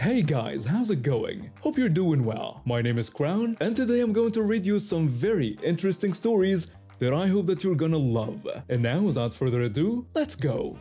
Hey guys, how's it going? Hope you're doing well. My name is Crown, and today I'm going to read you some very interesting stories that I hope that you're gonna love. And now, without further ado, let's go!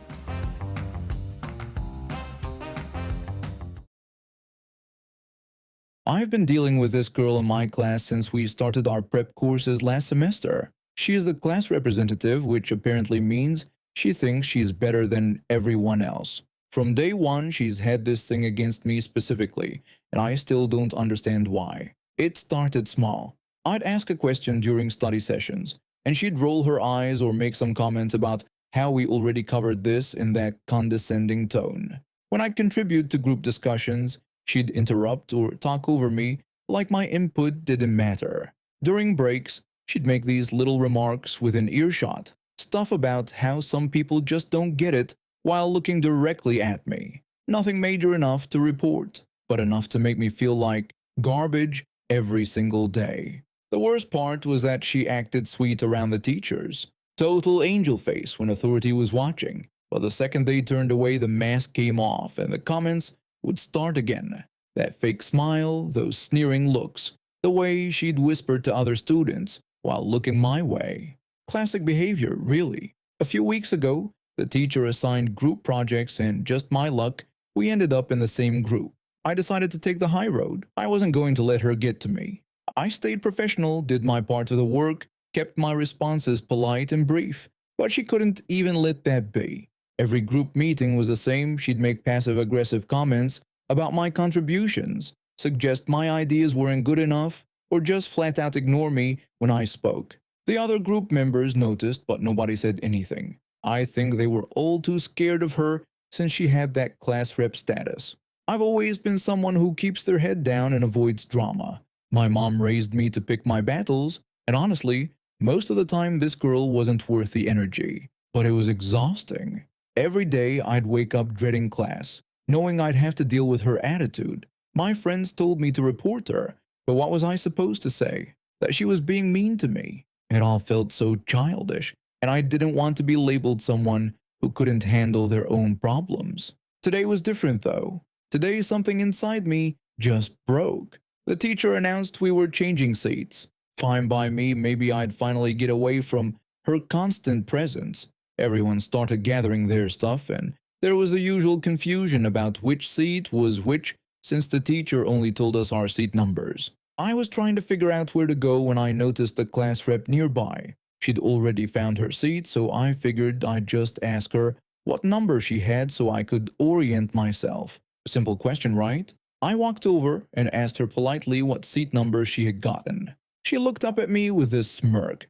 I've been dealing with this girl in my class since we started our prep courses last semester. She is the class representative, which apparently means she thinks she's better than everyone else. From day one, she's had this thing against me specifically, and I still don't understand why. It started small. I'd ask a question during study sessions, and she'd roll her eyes or make some comment about how we already covered this in that condescending tone. When I'd contribute to group discussions, she'd interrupt or talk over me like my input didn't matter. During breaks, she'd make these little remarks within earshot, stuff about how some people just don't get it while looking directly at me. Nothing major enough to report, but enough to make me feel like garbage every single day. The worst part was that she acted sweet around the teachers. Total angel face when authority was watching, but the second they turned away, the mask came off and the comments would start again. That fake smile, those sneering looks, the way she'd whisper to other students while looking my way. Classic behavior, really. A few weeks ago, the teacher assigned group projects and just my luck, we ended up in the same group. I decided to take the high road. I wasn't going to let her get to me. I stayed professional, did my part of the work, kept my responses polite and brief, but she couldn't even let that be. Every group meeting was the same. She'd make passive-aggressive comments about my contributions, suggest my ideas weren't good enough, or just flat-out ignore me when I spoke. The other group members noticed, but nobody said anything. I think they were all too scared of her since she had that class rep status. I've always been someone who keeps their head down and avoids drama. My mom raised me to pick my battles, and honestly, most of the time this girl wasn't worth the energy. But it was exhausting. Every day I'd wake up dreading class, knowing I'd have to deal with her attitude. My friends told me to report her, but what was I supposed to say? That she was being mean to me. It all felt so childish, and I didn't want to be labeled someone who couldn't handle their own problems. Today was different though. Today something inside me just broke. The teacher announced we were changing seats. Fine by me, maybe I'd finally get away from her constant presence. Everyone started gathering their stuff, and there was the usual confusion about which seat was which since the teacher only told us our seat numbers. I was trying to figure out where to go when I noticed the class rep nearby. She'd already found her seat, so I figured I'd just ask her what number she had so I could orient myself. A simple question, right? I walked over and asked her politely what seat number she had gotten. She looked up at me with this smirk.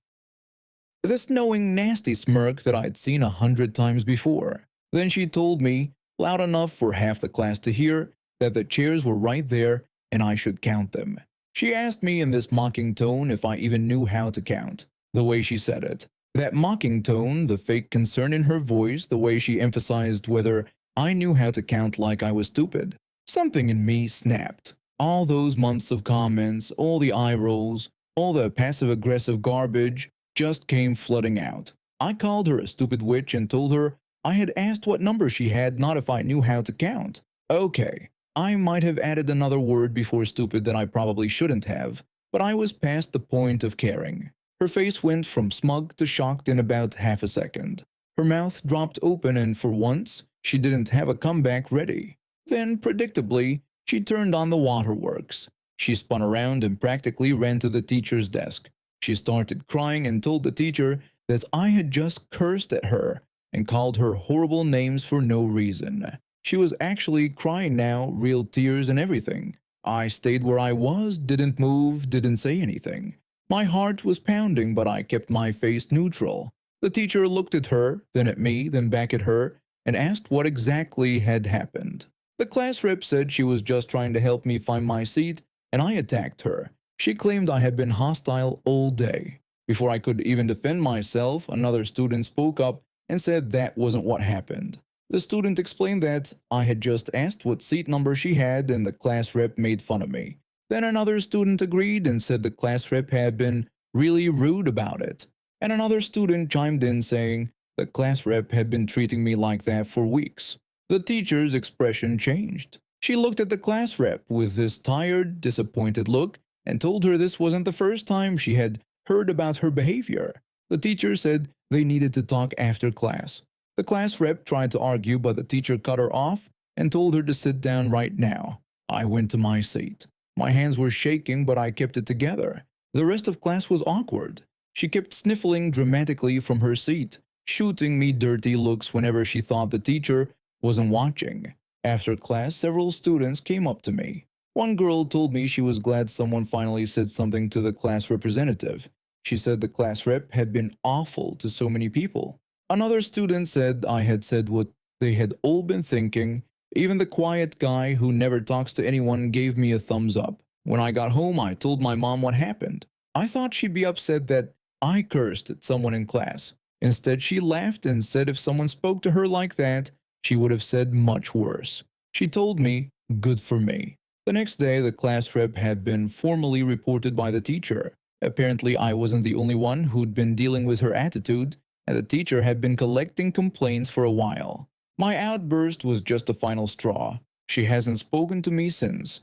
This knowing, nasty smirk that I'd seen 100 times before. Then she told me, loud enough for half the class to hear, that the chairs were right there and I should count them. She asked me in this mocking tone if I even knew how to count. The way she said it, that mocking tone, the fake concern in her voice, the way she emphasized whether I knew how to count like I was stupid. Something in me snapped. All those months of comments, all the eye rolls, all the passive-aggressive garbage just came flooding out. I called her a stupid witch and told her I had asked what number she had, not if I knew how to count. Okay, I might have added another word before stupid that I probably shouldn't have, but I was past the point of caring. Her face went from smug to shocked in about half a second. Her mouth dropped open and for once, she didn't have a comeback ready. Then, predictably, she turned on the waterworks. She spun around and practically ran to the teacher's desk. She started crying and told the teacher that I had just cursed at her and called her horrible names for no reason. She was actually crying now, real tears and everything. I stayed where I was, didn't move, didn't say anything. My heart was pounding, but I kept my face neutral. The teacher looked at her, then at me, then back at her, and asked what exactly had happened. The class rep said she was just trying to help me find my seat, and I attacked her. She claimed I had been hostile all day. Before I could even defend myself, another student spoke up and said that wasn't what happened. The student explained that I had just asked what seat number she had and the class rep made fun of me. Then another student agreed and said the class rep had been really rude about it. And another student chimed in saying the class rep had been treating me like that for weeks. The teacher's expression changed. She looked at the class rep with this tired, disappointed look and told her this wasn't the first time she had heard about her behavior. The teacher said they needed to talk after class. The class rep tried to argue, but the teacher cut her off and told her to sit down right now. I went to my seat. My hands were shaking, but I kept it together. The rest of class was awkward. She kept sniffling dramatically from her seat, shooting me dirty looks whenever she thought the teacher wasn't watching. After class, several students came up to me. One girl told me she was glad someone finally said something to the class representative. She said the class rep had been awful to so many people. Another student said I had said what they had all been thinking. Even the quiet guy who never talks to anyone gave me a thumbs up. When I got home, I told my mom what happened. I thought she'd be upset that I cursed at someone in class. Instead, she laughed and said if someone spoke to her like that, she would have said much worse. She told me, good for me. The next day, the class rep had been formally reported by the teacher. Apparently, I wasn't the only one who'd been dealing with her attitude, and the teacher had been collecting complaints for a while. My outburst was just the final straw. She hasn't spoken to me since.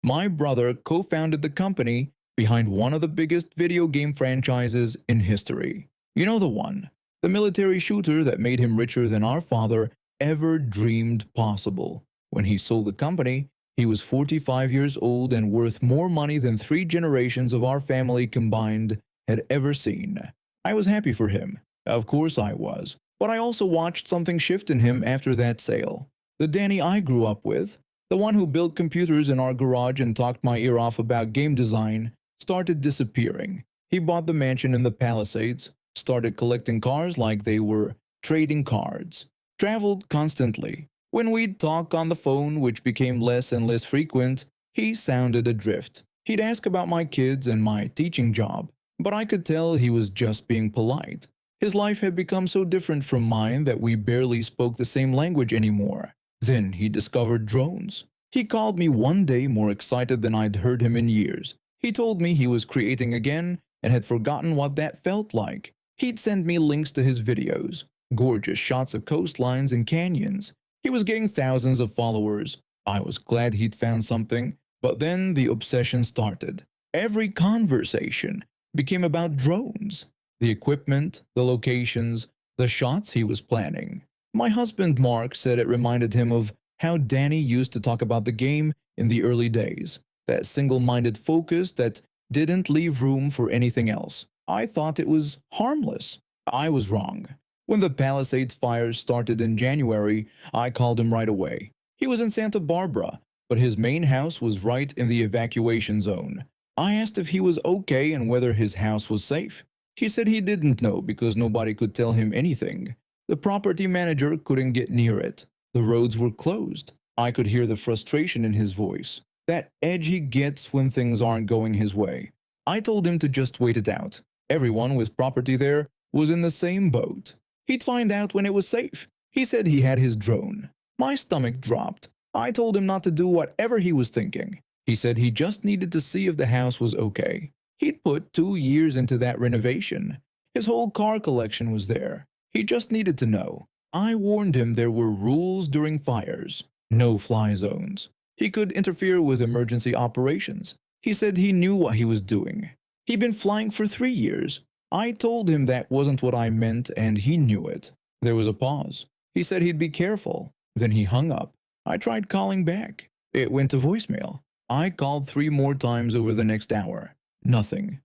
My brother co-founded the company behind one of the biggest video game franchises in history. You know the one, the military shooter that made him richer than our father ever dreamed possible. When he sold the company, he was 45 years old and worth more money than 3 generations of our family combined had ever seen. I was happy for him. Of course I was. But I also watched something shift in him after that sale. The Danny I grew up with, the one who built computers in our garage and talked my ear off about game design, started disappearing. He bought the mansion in the Palisades, started collecting cars like they were trading cards, traveled constantly. When we'd talk on the phone, which became less and less frequent, he sounded adrift. He'd ask about my kids and my teaching job, but I could tell he was just being polite. His life had become so different from mine that we barely spoke the same language anymore. Then he discovered drones. He called me one day more excited than I'd heard him in years. He told me he was creating again and had forgotten what that felt like. He'd send me links to his videos, gorgeous shots of coastlines and canyons. He was getting thousands of followers. I was glad he'd found something, but then the obsession started. Every conversation became about drones. The equipment, the locations, the shots he was planning. My husband Mark said it reminded him of how Danny used to talk about the game in the early days. That single-minded focus that didn't leave room for anything else. I thought it was harmless. I was wrong. When the Palisades fires started in January, I called him right away. He was in Santa Barbara, but his main house was right in the evacuation zone. I asked if he was okay and whether his house was safe. He said he didn't know because nobody could tell him anything. The property manager couldn't get near it. The roads were closed. I could hear the frustration in his voice. That edge he gets when things aren't going his way. I told him to just wait it out. Everyone with property there was in the same boat. He'd find out when it was safe. He said he had his drone. My stomach dropped. I told him not to do whatever he was thinking. He said he just needed to see if the house was okay. He'd put 2 years into that renovation. His whole car collection was there. He just needed to know. I warned him there were rules during fires. No fly zones. He could interfere with emergency operations. He said he knew what he was doing. He'd been flying for 3 years. I told him that wasn't what I meant and he knew it. There was a pause. He said he'd be careful. Then he hung up. I tried calling back. It went to voicemail. I called 3 more times over the next hour. Nothing.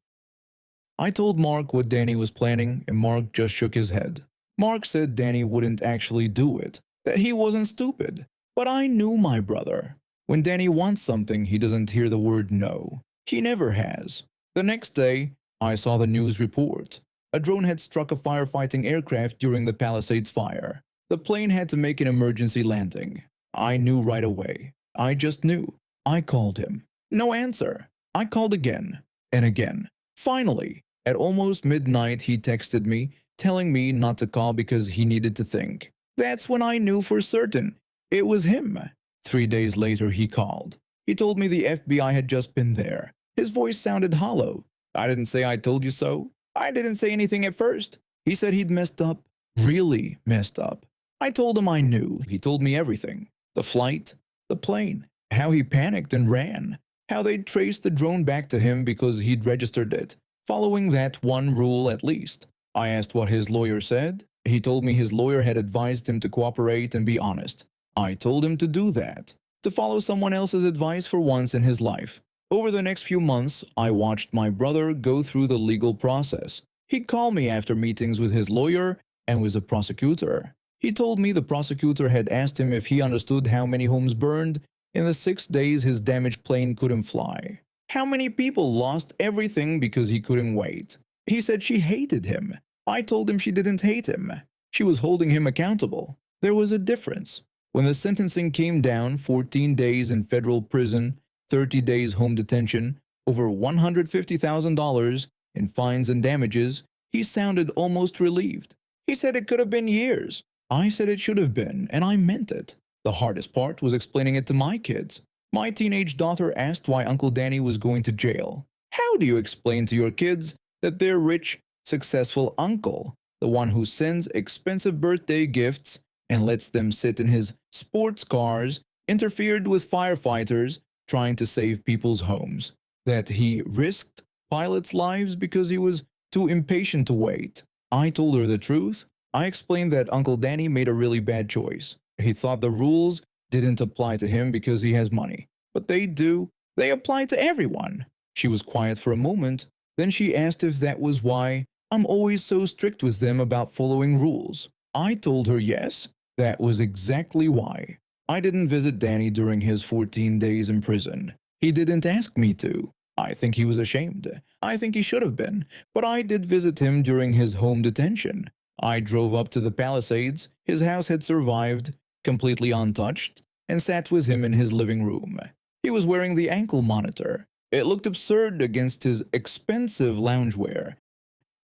I told Mark what Danny was planning and Mark just shook his head. Mark said Danny wouldn't actually do it, that he wasn't stupid. But I knew my brother. When Danny wants something, he doesn't hear the word no. He never has. The next day, I saw the news report. A drone had struck a firefighting aircraft during the Palisades fire. The plane had to make an emergency landing. I knew right away. I just knew. I called him. No answer. I called again and again. Finally, at almost midnight, he texted me, telling me not to call because he needed to think. That's when I knew for certain it was him. 3 days later, he called. He told me the FBI had just been there. His voice sounded hollow. I didn't say I told you so. I didn't say anything at first. He said he'd messed up. Really messed up. I told him I knew. He told me everything. The flight, The plane, how he panicked and ran, how they traced the drone back to him because he'd registered it, following that one rule at least. I asked what his lawyer said. He told me his lawyer had advised him to cooperate and be honest. I told him to do that, to follow someone else's advice for once in his life. Over the next few months, I watched my brother go through the legal process. He'd call me after meetings with his lawyer and with a prosecutor. He told me the prosecutor had asked him if he understood how many homes burned in the 6 days his damaged plane couldn't fly. How many people lost everything because he couldn't wait? He said she hated him. I told him she didn't hate him. She was holding him accountable. There was a difference. When the sentencing came down, 14 days in federal prison, 30 days home detention, over $150,000 in fines and damages, he sounded almost relieved. He said it could have been years. I said it should have been, and I meant it. The hardest part was explaining it to my kids. My teenage daughter asked why Uncle Danny was going to jail. How do you explain to your kids that their rich, successful uncle, the one who sends expensive birthday gifts and lets them sit in his sports cars, interfered with firefighters trying to save people's homes, that he risked pilots' lives because he was too impatient to wait? I told her the truth. I explained that Uncle Danny made a really bad choice. He thought the rules didn't apply to him because he has money. But they do. They apply to everyone. She was quiet for a moment. Then she asked if that was why I'm always so strict with them about following rules. I told her yes, that was exactly why. I didn't visit Danny during his 14 days in prison. He didn't ask me to. I think he was ashamed. I think he should have been. But I did visit him during his home detention. I drove up to the Palisades. His house had survived, completely untouched, and sat with him in his living room. He was wearing the ankle monitor. It looked absurd against his expensive loungewear.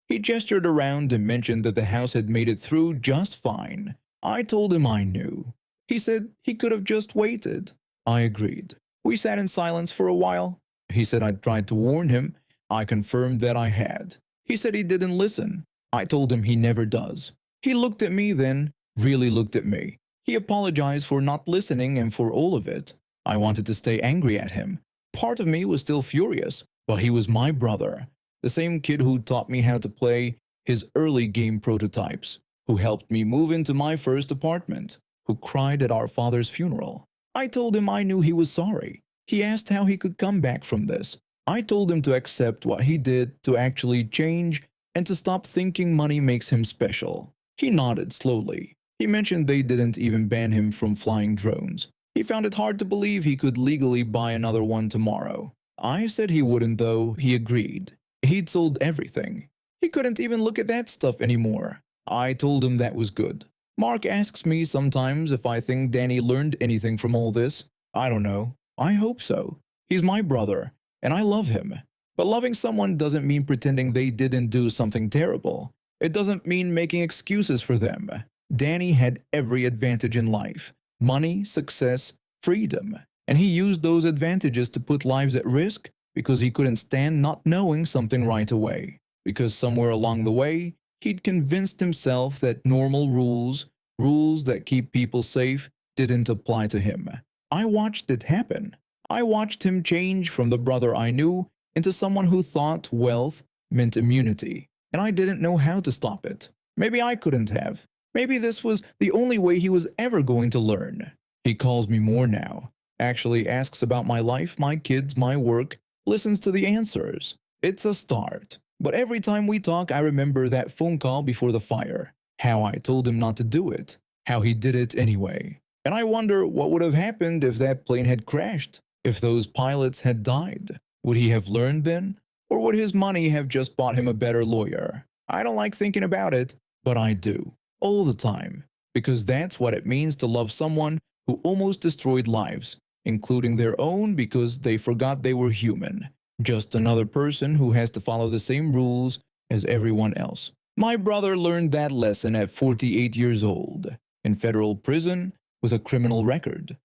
He gestured around and mentioned that the house had made it through just fine. I told him I knew. He said he could have just waited. I agreed. We sat in silence for a while. He said I'd tried to warn him. I confirmed that I had. He said he didn't listen. I told him he never does. He looked at me then, really looked at me. He apologized for not listening and for all of it. I wanted to stay angry at him. Part of me was still furious, but he was my brother. The same kid who taught me how to play his early game prototypes, who helped me move into my first apartment, who cried at our father's funeral. I told him I knew he was sorry. He asked how he could come back from this. I told him to accept what he did, to actually change, and to stop thinking money makes him special. He nodded slowly. He mentioned they didn't even ban him from flying drones. He found it hard to believe he could legally buy another one tomorrow. I said he wouldn't though. He agreed. He'd sold everything. He couldn't even look at that stuff anymore. I told him that was good. Mark asks me sometimes if I think Danny learned anything from all this. I don't know. I hope so. He's my brother, and I love him. But loving someone doesn't mean pretending they didn't do something terrible. It doesn't mean making excuses for them. Danny had every advantage in life: money, success, freedom. And he used those advantages to put lives at risk because he couldn't stand not knowing something right away. Because somewhere along the way, he'd convinced himself that normal rules, rules that keep people safe, didn't apply to him. I watched it happen. I watched him change from the brother I knew into someone who thought wealth meant immunity, and I didn't know how to stop it. Maybe I couldn't have. Maybe this was the only way he was ever going to learn. He calls me more now, actually asks about my life, my kids, my work, listens to the answers. It's a start. But every time we talk, I remember that phone call before the fire, how I told him not to do it, how he did it anyway. And I wonder what would have happened if that plane had crashed, if those pilots had died. Would he have learned then? Or would his money have just bought him a better lawyer? I don't like thinking about it, but I do. All the time. Because that's what it means to love someone who almost destroyed lives, including their own, because they forgot they were human. Just another person who has to follow the same rules as everyone else. My brother learned that lesson at 48 years old, in federal prison with a criminal record.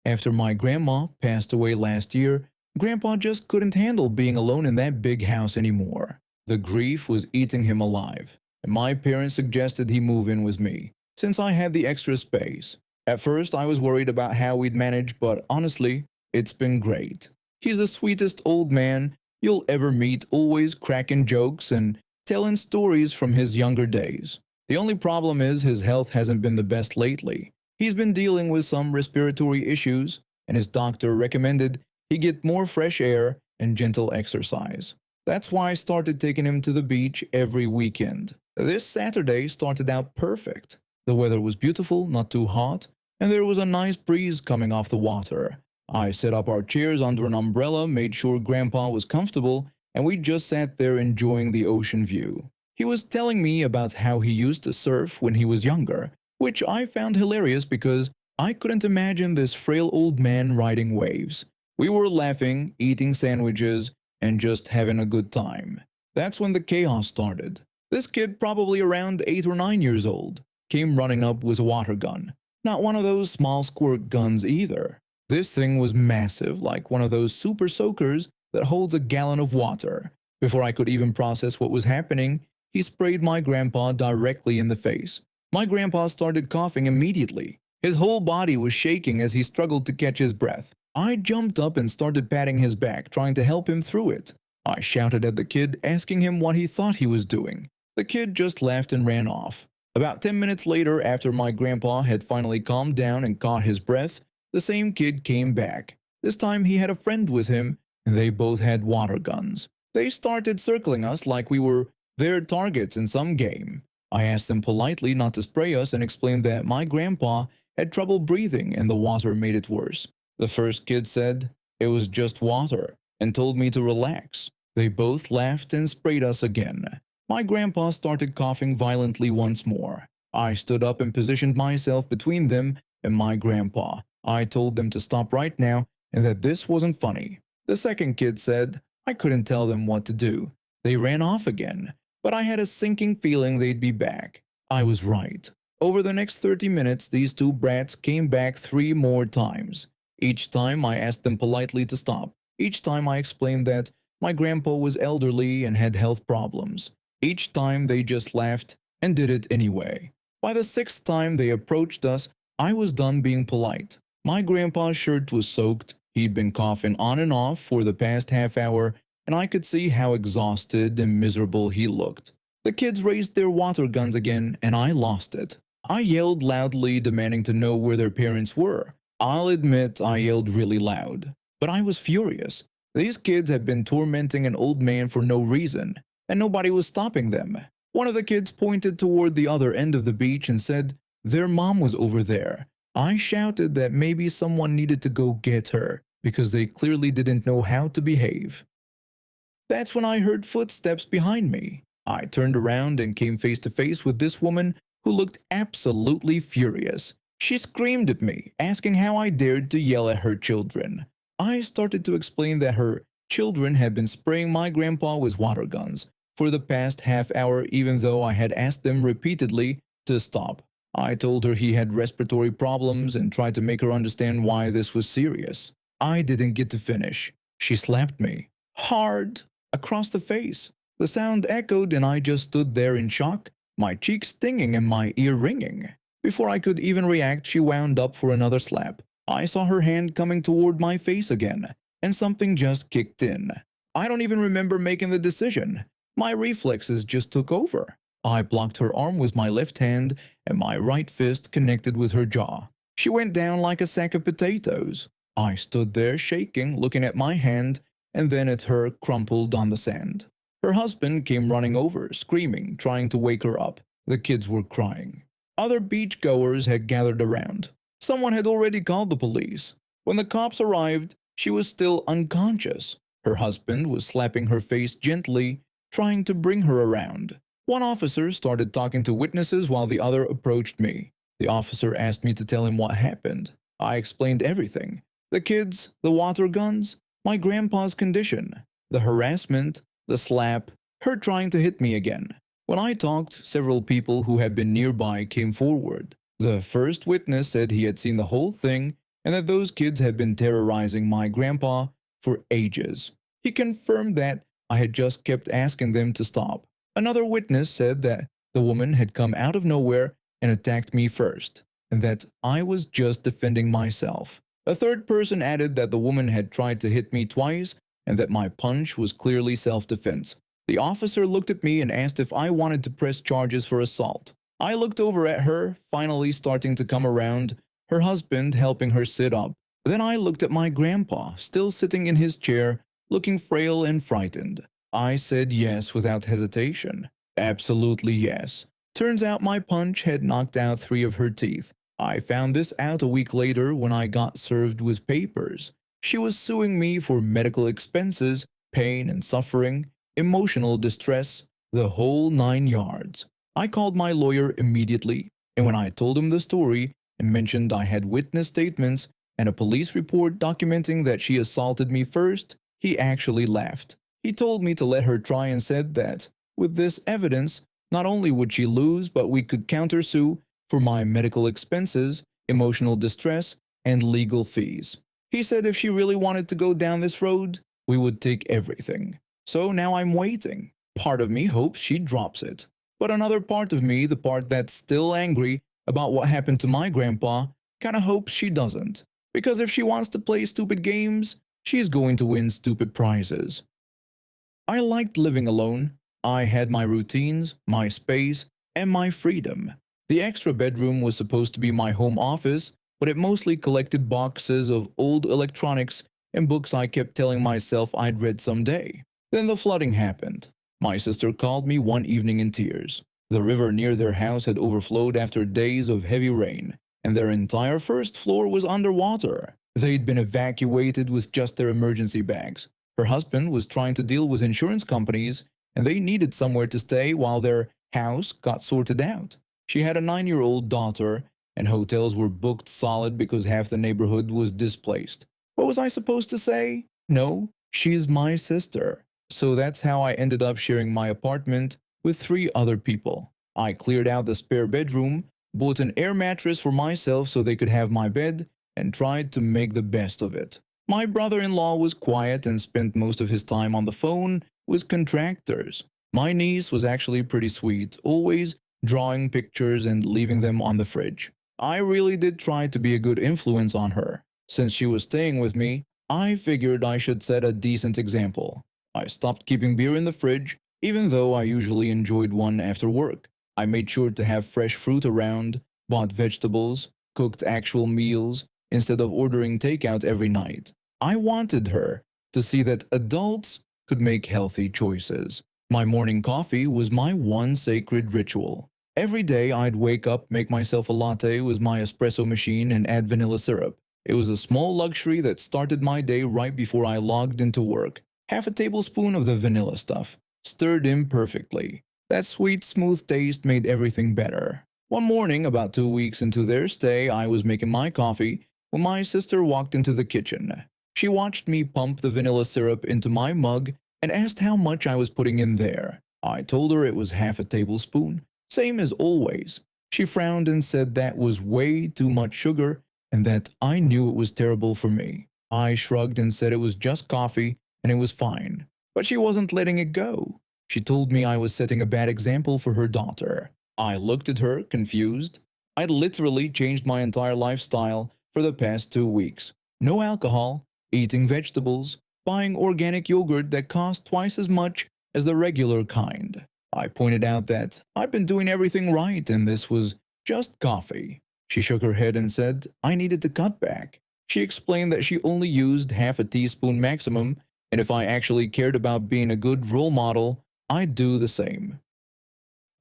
After my grandma passed away last year, Grandpa just couldn't handle being alone in that big house anymore. The grief was eating him alive, and my parents suggested he move in with me, since I had the extra space. At first, I was worried about how we'd manage, but honestly, it's been great. He's the sweetest old man you'll ever meet, always cracking jokes and telling stories from his younger days. The only problem is his health hasn't been the best lately. He's been dealing with some respiratory issues, and his doctor recommended he get more fresh air and gentle exercise. That's why I started taking him to the beach every weekend. This Saturday started out perfect. The weather was beautiful, not too hot, and there was a nice breeze coming off the water. I set up our chairs under an umbrella, made sure Grandpa was comfortable, and we just sat there enjoying the ocean view. He was telling me about how he used to surf when he was younger, which I found hilarious because I couldn't imagine this frail old man riding waves. We were laughing, eating sandwiches, and just having a good time. That's when the chaos started. This kid, probably around 8 or 9 years old, came running up with a water gun. Not one of those small squirt guns either. This thing was massive, like one of those super soakers that holds a gallon of water. Before I could even process what was happening, he sprayed my grandpa directly in the face. My grandpa started coughing immediately. His whole body was shaking as he struggled to catch his breath. I jumped up and started patting his back, trying to help him through it. I shouted at the kid, asking him what he thought he was doing. The kid just laughed and ran off. About 10 minutes later, after my grandpa had finally calmed down and caught his breath, the same kid came back. This time he had a friend with him, and they both had water guns. They started circling us like we were their targets in some game. I asked them politely not to spray us and explained that my grandpa had trouble breathing and the water made it worse. The first kid said it was just water and told me to relax. They both laughed and sprayed us again. My grandpa started coughing violently once more. I stood up and positioned myself between them and my grandpa. I told them to stop right now and that this wasn't funny. The second kid said I couldn't tell them what to do. They ran off again, but I had a sinking feeling they'd be back. I was right. Over the next 30 minutes, these two brats came back 3 more times. Each time I asked them politely to stop. Each time I explained that my grandpa was elderly and had health problems. Each time they just laughed and did it anyway. By the 6th time they approached us, I was done being polite. My grandpa's shirt was soaked. He'd been coughing on and off for the past half hour, and I could see how exhausted and miserable he looked. The kids raised their water guns again, and I lost it. I yelled loudly, demanding to know where their parents were. I'll admit I yelled really loud, but I was furious. These kids had been tormenting an old man for no reason, and nobody was stopping them. One of the kids pointed toward the other end of the beach and said their mom was over there. I shouted that maybe someone needed to go get her, because they clearly didn't know how to behave. That's when I heard footsteps behind me. I turned around and came face to face with this woman who looked absolutely furious. She screamed at me, asking how I dared to yell at her children. I started to explain that her children had been spraying my grandpa with water guns for the past half hour, even though I had asked them repeatedly to stop. I told her he had respiratory problems and tried to make her understand why this was serious. I didn't get to finish. She slapped me hard across the face. The sound echoed and I just stood there in shock, my cheek stinging and my ear ringing. Before I could even react, she wound up for another slap. I saw her hand coming toward my face again, and something just kicked in. I don't even remember making the decision. My reflexes just took over. I blocked her arm with my left hand, and my right fist connected with her jaw. She went down like a sack of potatoes. I stood there shaking, looking at my hand, and then at her crumpled on the sand. Her husband came running over, screaming, trying to wake her up. The kids were crying. Other beachgoers had gathered around. Someone had already called the police. When the cops arrived, she was still unconscious. Her husband was slapping her face gently, trying to bring her around. One officer started talking to witnesses while the other approached me. The officer asked me to tell him what happened. I explained everything. The kids, the water guns, my grandpa's condition, the harassment, the slap, her trying to hit me again. When I talked, several people who had been nearby came forward. The first witness said he had seen the whole thing and that those kids had been terrorizing my grandpa for ages. He confirmed that I had just kept asking them to stop. Another witness said that the woman had come out of nowhere and attacked me first. and that I was just defending myself. A third person added that the woman had tried to hit me twice and that my punch was clearly self-defense. The officer looked at me and asked if I wanted to press charges for assault. I looked over at her, finally starting to come around, her husband helping her sit up. Then I looked at my grandpa, still sitting in his chair, looking frail and frightened. I said yes without hesitation. Absolutely yes. Turns out my punch had knocked out 3 of her teeth. I found this out a week later when I got served with papers. She was suing me for medical expenses, pain and suffering, emotional distress, the whole 9 yards. I called my lawyer immediately, and when I told him the story and mentioned I had witness statements and a police report documenting that she assaulted me first, he actually laughed. He told me to let her try and said that, with this evidence, not only would she lose, but we could countersue for my medical expenses, emotional distress, and legal fees. He said if she really wanted to go down this road, we would take everything. So now I'm waiting. Part of me hopes she drops it. But another part of me, the part that's still angry about what happened to my grandpa, kinda hopes she doesn't. Because if she wants to play stupid games, she's going to win stupid prizes. I liked living alone. I had my routines, my space, and my freedom. The extra bedroom was supposed to be my home office, but it mostly collected boxes of old electronics and books I kept telling myself I'd read someday. Then the flooding happened. My sister called me one evening in tears. The river near their house had overflowed after days of heavy rain, and their entire first floor was underwater. They'd been evacuated with just their emergency bags. Her husband was trying to deal with insurance companies, and they needed somewhere to stay while their house got sorted out. She had a 9-year-old daughter, and hotels were booked solid because half the neighborhood was displaced. What was I supposed to say? No, she's my sister. So that's how I ended up sharing my apartment with 3 other people. I cleared out the spare bedroom, bought an air mattress for myself so they could have my bed, and tried to make the best of it. My brother-in-law was quiet and spent most of his time on the phone with contractors. My niece was actually pretty sweet, always drawing pictures and leaving them on the fridge. I really did try to be a good influence on her. Since she was staying with me, I figured I should set a decent example. I stopped keeping beer in the fridge, even though I usually enjoyed one after work. I made sure to have fresh fruit around, bought vegetables, cooked actual meals, instead of ordering takeout every night. I wanted her to see that adults could make healthy choices. My morning coffee was my one sacred ritual. Every day I'd wake up, make myself a latte with my espresso machine and add vanilla syrup. It was a small luxury that started my day right before I logged into work. Half a tablespoon of the vanilla stuff, stirred in perfectly. That sweet, smooth taste made everything better. One morning, about 2 weeks into their stay, I was making my coffee when my sister walked into the kitchen. She watched me pump the vanilla syrup into my mug and asked how much I was putting in there. I told her it was half a tablespoon, same as always. She frowned and said that was way too much sugar and that I knew it was terrible for me. I shrugged and said it was just coffee and it was fine. But she wasn't letting it go. She told me I was setting a bad example for her daughter. I looked at her, confused. I'd literally changed my entire lifestyle for the past 2 weeks. No alcohol, eating vegetables, buying organic yogurt that cost twice as much as the regular kind. I pointed out that I'd been doing everything right and this was just coffee. She shook her head and said I needed to cut back. She explained that she only used half a teaspoon maximum, and if I actually cared about being a good role model, I'd do the same.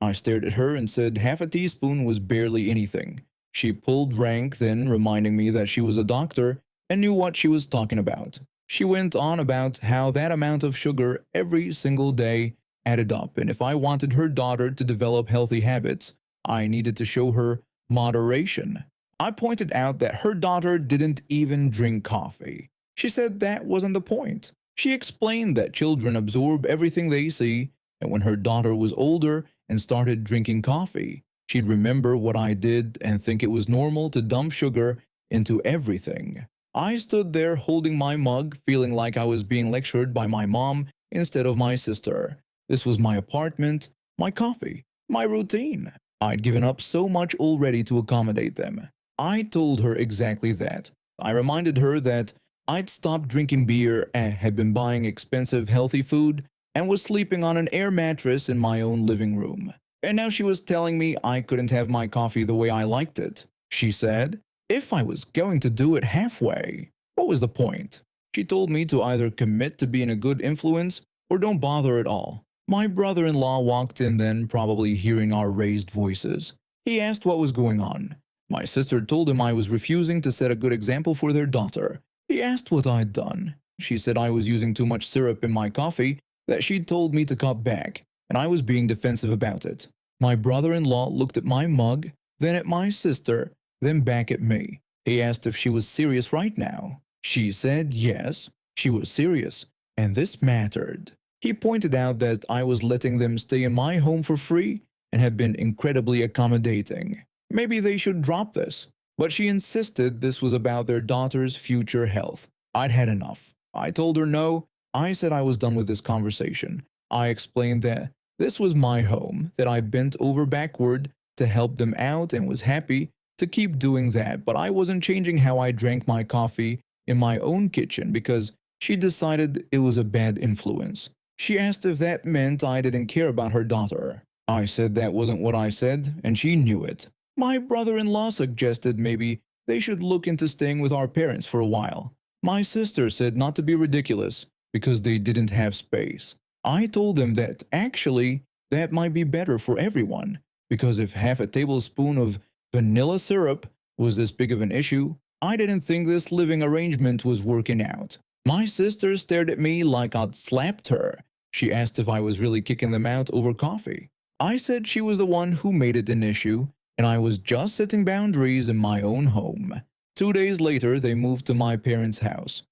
I stared at her and said half a teaspoon was barely anything. She pulled rank then, reminding me that she was a doctor and knew what she was talking about. She went on about how that amount of sugar every single day added up, and if I wanted her daughter to develop healthy habits, I needed to show her moderation. I pointed out that her daughter didn't even drink coffee. She said that wasn't the point. She explained that children absorb everything they see, and when her daughter was older and started drinking coffee, she'd remember what I did and think it was normal to dump sugar into everything. I stood there holding my mug, feeling like I was being lectured by my mom instead of my sister. This was my apartment, my coffee, my routine. I'd given up so much already to accommodate them. I told her exactly that. I reminded her that I'd stopped drinking beer and had been buying expensive healthy food and was sleeping on an air mattress in my own living room. And now she was telling me I couldn't have my coffee the way I liked it. She said, if I was going to do it halfway, what was the point? She told me to either commit to being a good influence or don't bother at all. My brother-in-law walked in then, probably hearing our raised voices. He asked what was going on. My sister told him I was refusing to set a good example for their daughter. He asked what I'd done. She said I was using too much syrup in my coffee, that she'd told me to cut back, and I was being defensive about it. My brother-in-law looked at my mug, then at my sister, then back at me. He asked if she was serious right now. She said yes, she was serious, and this mattered. He pointed out that I was letting them stay in my home for free and had been incredibly accommodating. Maybe they should drop this. But she insisted this was about their daughter's future health. I'd had enough. I told her no. I said I was done with this conversation. I explained that this was my home, that I bent over backward to help them out and was happy to keep doing that, but I wasn't changing how I drank my coffee in my own kitchen because she decided it was a bad influence. She asked if that meant I didn't care about her daughter. I said that wasn't what I said, and she knew it. My brother-in-law suggested maybe they should look into staying with our parents for a while. My sister said not to be ridiculous because they didn't have space. I told them that actually that might be better for everyone because if half a tablespoon of vanilla syrup was this big of an issue, I didn't think this living arrangement was working out. My sister stared at me like I'd slapped her. She asked if I was really kicking them out over coffee. I said she was the one who made it an issue and I was just setting boundaries in my own home. 2 days later, they moved to my parents' house.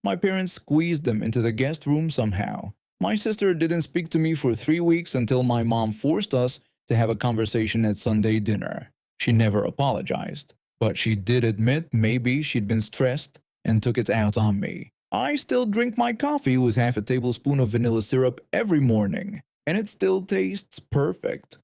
My parents squeezed them into the guest room somehow. My sister didn't speak to me for 3 weeks until my mom forced us to have a conversation at Sunday dinner. She never apologized, but she did admit maybe she'd been stressed and took it out on me. I still drink my coffee with half a tablespoon of vanilla syrup every morning, and it still tastes perfect.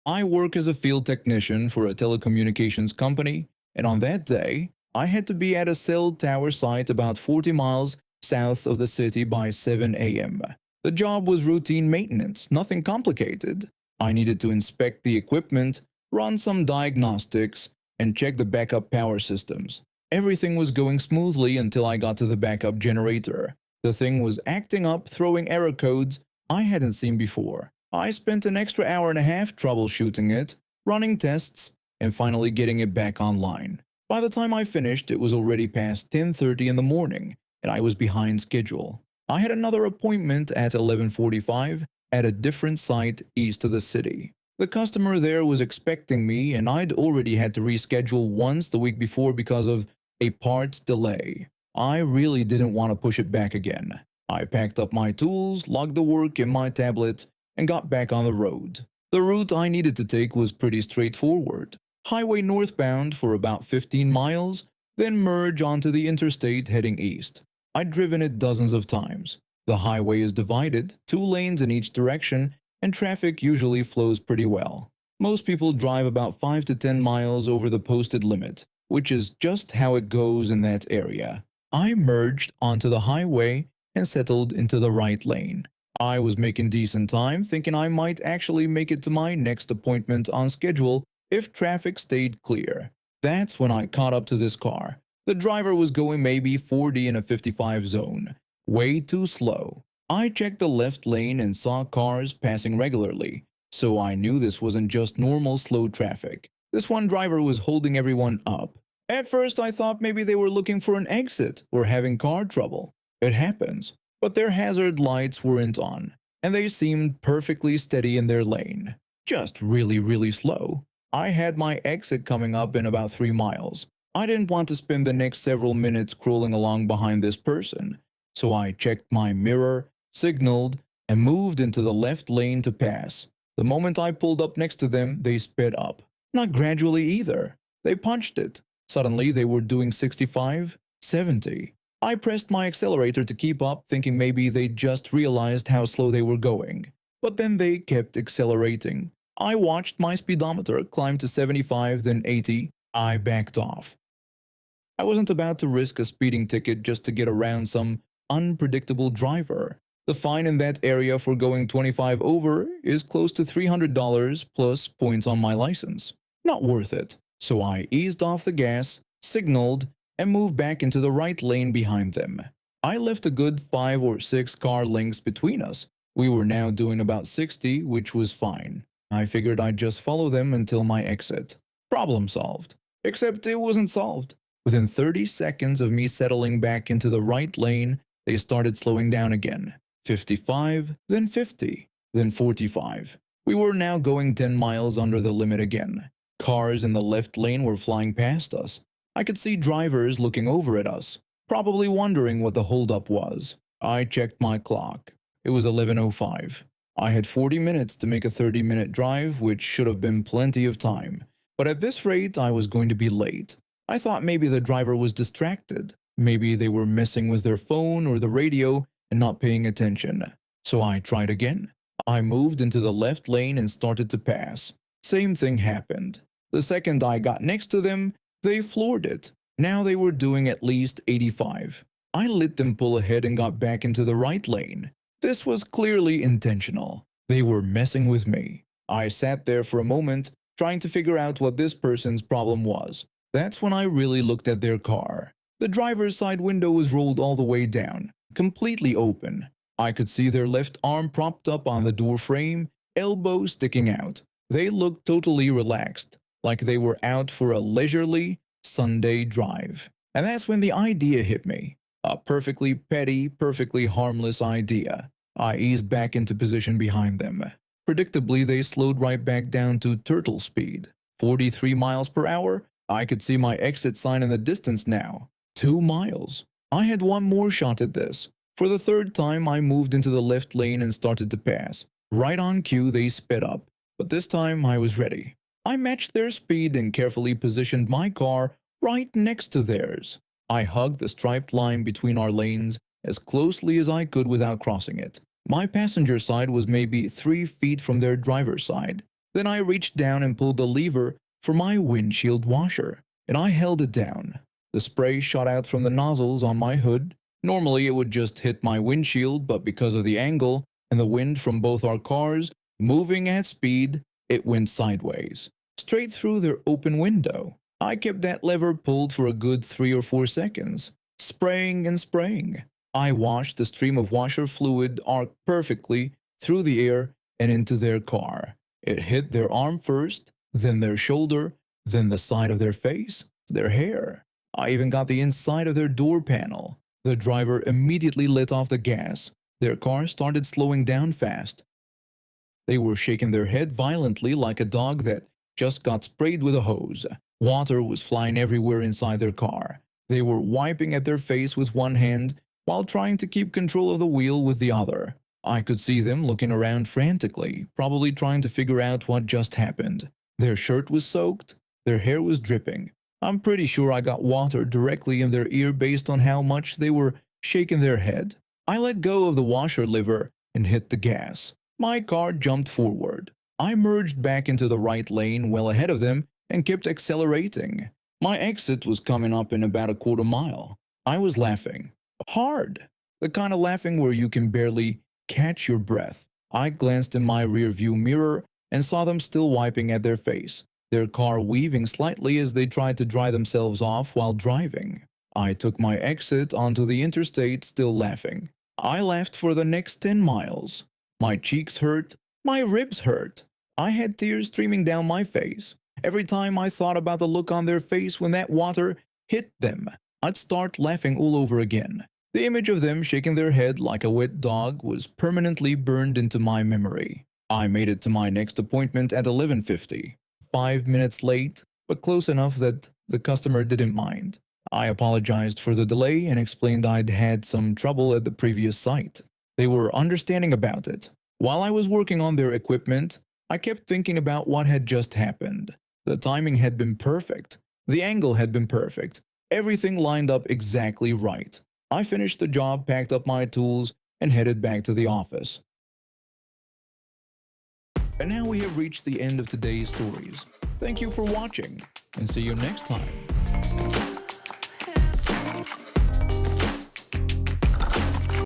I work as a field technician for a telecommunications company, and on that day, I had to be at a cell tower site about 40 miles south of the city by 7 a.m. The job was routine maintenance, nothing complicated. I needed to inspect the equipment, run some diagnostics, and check the backup power systems. Everything was going smoothly until I got to the backup generator. The thing was acting up, throwing error codes I hadn't seen before. I spent an extra hour and a half troubleshooting it, running tests, and finally getting it back online. By the time I finished, it was already past 10:30 in the morning, and I was behind schedule. I had another appointment at 11:45 at a different site east of the city. The customer there was expecting me, and I'd already had to reschedule once the week before because of a parts delay. I really didn't want to push it back again. I packed up my tools, logged the work in my tablet, and got back on the road. The route I needed to take was pretty straightforward. Highway northbound for about 15 miles, then merge onto the interstate heading east. I'd driven it dozens of times. The highway is divided, 2 lanes in each direction, and traffic usually flows pretty well. Most people drive about 5 to 10 miles over the posted limit, which is just how it goes in that area. I merged onto the highway and settled into the right lane. I was making decent time, thinking I might actually make it to my next appointment on schedule if traffic stayed clear. That's when I caught up to this car. The driver was going maybe 40 in a 55 zone. Way too slow. I checked the left lane and saw cars passing regularly, so I knew this wasn't just normal slow traffic. This one driver was holding everyone up. At first I thought maybe they were looking for an exit or having car trouble. It happens. But their hazard lights weren't on, and they seemed perfectly steady in their lane. Just really slow. I had my exit coming up in about 3 miles. I didn't want to spend the next several minutes crawling along behind this person, so I checked my mirror, signaled, and moved into the left lane to pass. The moment I pulled up next to them, they sped up. Not gradually either. They punched it. Suddenly they were doing 65, 70. I pressed my accelerator to keep up, thinking maybe they just realized how slow they were going. But then they kept accelerating. I watched my speedometer climb to 75, then 80. I backed off. I wasn't about to risk a speeding ticket just to get around some unpredictable driver. The fine in that area for going 25 over is close to $300 plus points on my license. Not worth it. So I eased off the gas, signaled, and moved back into the right lane behind them. I left a good 5 or 6 car lengths between us. We were now doing about 60, which was fine. I figured I'd just follow them until my exit. Problem solved. Except it wasn't solved. Within 30 seconds of me settling back into the right lane, they started slowing down again. 55, then 50, then 45. We were now going 10 miles under the limit again. Cars in the left lane were flying past us. I could see drivers looking over at us, probably wondering what the holdup was. I checked my clock. It was 11:05. I had 40 minutes to make a 30-minute drive, which should have been plenty of time. But at this rate, I was going to be late. I thought maybe the driver was distracted. Maybe they were messing with their phone or the radio and not paying attention. So I tried again. I moved into the left lane and started to pass. Same thing happened. The second I got next to them, they floored it. Now they were doing at least 85. I let them pull ahead and got back into the right lane. This was clearly intentional. They were messing with me. I sat there for a moment, trying to figure out what this person's problem was. That's when I really looked at their car. The driver's side window was rolled all the way down, completely open. I could see their left arm propped up on the door frame, elbow sticking out. They looked totally relaxed, like they were out for a leisurely Sunday drive. And that's when the idea hit me. A perfectly petty, perfectly harmless idea. I eased back into position behind them. Predictably, they slowed right back down to turtle speed. 43 miles per hour. I could see my exit sign in the distance now. 2 miles. I had one more shot at this. For the third time, I moved into the left lane and started to pass. Right on cue, they sped up. But this time, I was ready. I matched their speed and carefully positioned my car right next to theirs. I hugged the striped line between our lanes as closely as I could without crossing it. My passenger side was maybe 3 feet from their driver's side. Then I reached down and pulled the lever for my windshield washer, and I held it down. The spray shot out from the nozzles on my hood. Normally it would just hit my windshield, but because of the angle and the wind from both our cars moving at speed, it went sideways, straight through their open window. I kept that lever pulled for a good 3 or 4 seconds, spraying and spraying. I watched the stream of washer fluid arc perfectly through the air and into their car. It hit their arm first, then their shoulder, then the side of their face, their hair. I even got the inside of their door panel. The driver immediately let off the gas. Their car started slowing down fast. They were shaking their head violently like a dog that just got sprayed with a hose. Water was flying everywhere inside their car. They were wiping at their face with one hand while trying to keep control of the wheel with the other. I could see them looking around frantically, probably trying to figure out what just happened. Their shirt was soaked, their hair was dripping. I'm pretty sure I got water directly in their ear based on how much they were shaking their head. I let go of the washer lever and hit the gas. My car jumped forward. I merged back into the right lane well ahead of them and kept accelerating. My exit was coming up in about a quarter mile. I was laughing. Hard. The kind of laughing where you can barely catch your breath. I glanced in my rearview mirror and saw them still wiping at their face, their car weaving slightly as they tried to dry themselves off while driving. I took my exit onto the interstate still laughing. I laughed for the next 10 miles. My cheeks hurt. My ribs hurt. I had tears streaming down my face. Every time I thought about the look on their face when that water hit them, I'd start laughing all over again. The image of them shaking their head like a wet dog was permanently burned into my memory. I made it to my next appointment at 11:50. 5 minutes late, but close enough that the customer didn't mind. I apologized for the delay and explained I'd had some trouble at the previous site. They were understanding about it. While I was working on their equipment, I kept thinking about what had just happened. The timing had been perfect. The angle had been perfect. Everything lined up exactly right. I finished the job, packed up my tools, and headed back to the office. And now we have reached the end of today's stories. Thank you for watching, and see you next time.